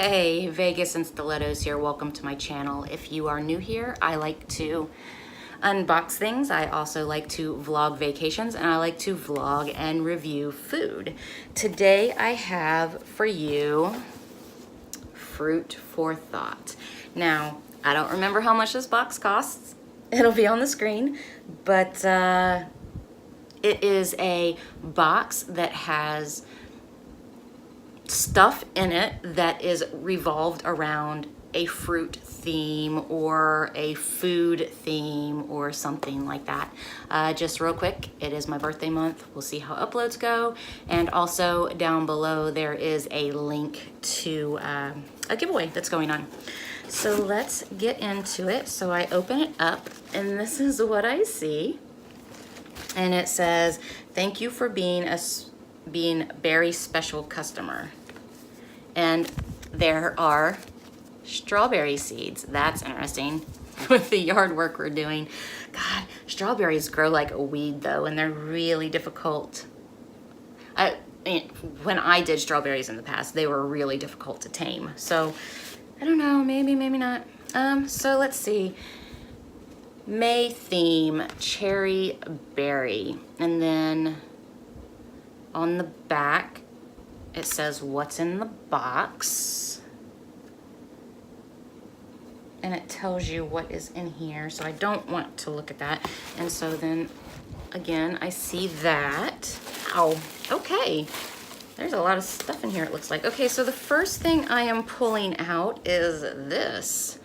Hey, Vegas and Stilettos here. Welcome to my channel. If you are new here, I like to unbox things. I also like to vlog vacations, and I like to vlog and review food. Today I have for you fruit for thought. Now, I don't remember how much this box costs. It'll be on the screen, but it is a box that has stuff in it that is revolved around a fruit theme or a food theme or something like that. Just real quick, it is my birthday month. We'll see how uploads go. And also down below there is a link to a giveaway that's going on. So let's get into it. So I open it up and this is what I see. And it says, "Thank you for being very special customer." And there are strawberry seeds. That's interesting with the yard work we're doing. God, strawberries grow like a weed though, and they're really difficult. When I did strawberries in the past, they were really difficult to tame. So I don't know, maybe not. So let's see. May theme, cherry berry. And then on the back, it says what's in the box. And it tells you what is in here. So I don't want to look at that. And so then again, I see that. Ow, okay. There's a lot of stuff in here, it looks like. Okay, so the first thing I am pulling out is this.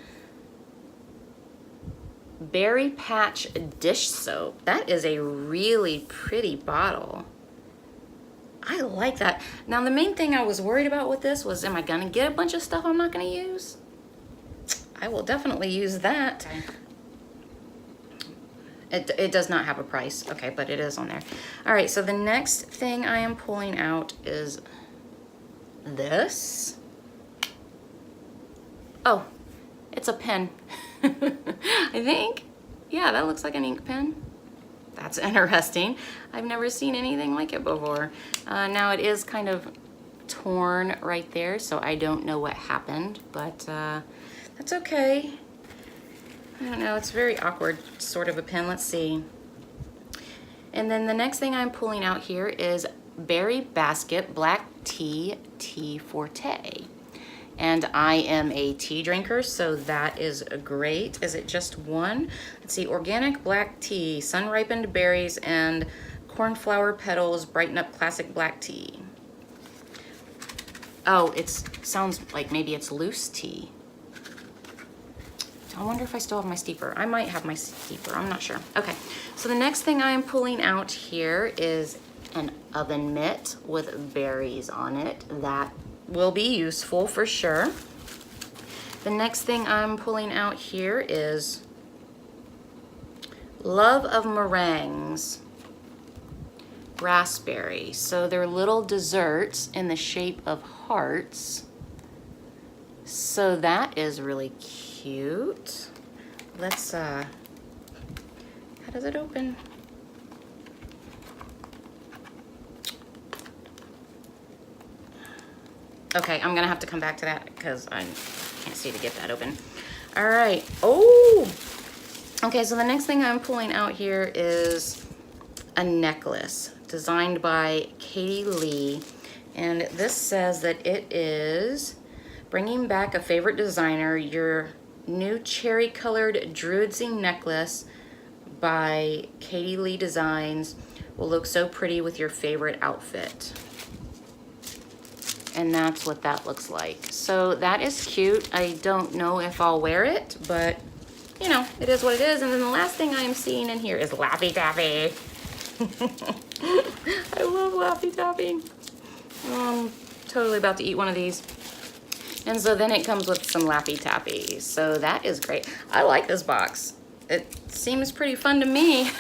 Berry Patch dish soap. That is a really pretty bottle. I like that. Now the main thing I was worried about with this was, am I gonna get a bunch of stuff I'm not gonna use? I will definitely use that. It does not have a price. Okay, but it is on there. All right, so the next thing I am pulling out is this. Oh, it's a pen. I think. Yeah, that looks like an ink pen. That's interesting. I've never seen anything like it before. Now it is kind of torn right there, so I don't know what happened, but that's okay. I don't know, it's very awkward sort of a pen. Let's see. And then the next thing I'm pulling out here is Berry Basket Black Tea Tea Forte. And I am a tea drinker, so that is great. Is it just one? Let's see, organic black tea, sun-ripened berries, and cornflower petals brighten up classic black tea. Oh, it sounds like maybe it's loose tea. I wonder if I still have my steeper. I might have my steeper, I'm not sure. Okay, so the next thing I am pulling out here is an oven mitt with berries on it. That will be useful for sure. The next thing I'm pulling out here is Love of Meringues raspberry. So they're little desserts in the shape of hearts. So that is really cute. Let's how does it open? Okay, I'm gonna have to come back to that because I can't see to get that open. All right, oh! Okay, so the next thing I'm pulling out here is a necklace designed by Katie Lee. And this says that it is bringing back a favorite designer, your new cherry colored druidsy necklace by Katie Lee Designs will look so pretty with your favorite outfit. And that's what that looks like. So that is cute. I don't know if I'll wear it, but you know, it is what it is. And then the last thing I'm seeing in here is Laffy Taffy. I love Laffy Taffy. I'm totally about to eat one of these. And so then it comes with some Laffy Taffy. So that is great. I like this box. It seems pretty fun to me.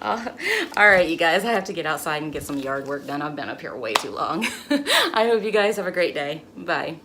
All right, you guys, I have to get outside and get some yard work done. I've been up here way too long. I hope you guys have a great day. Bye.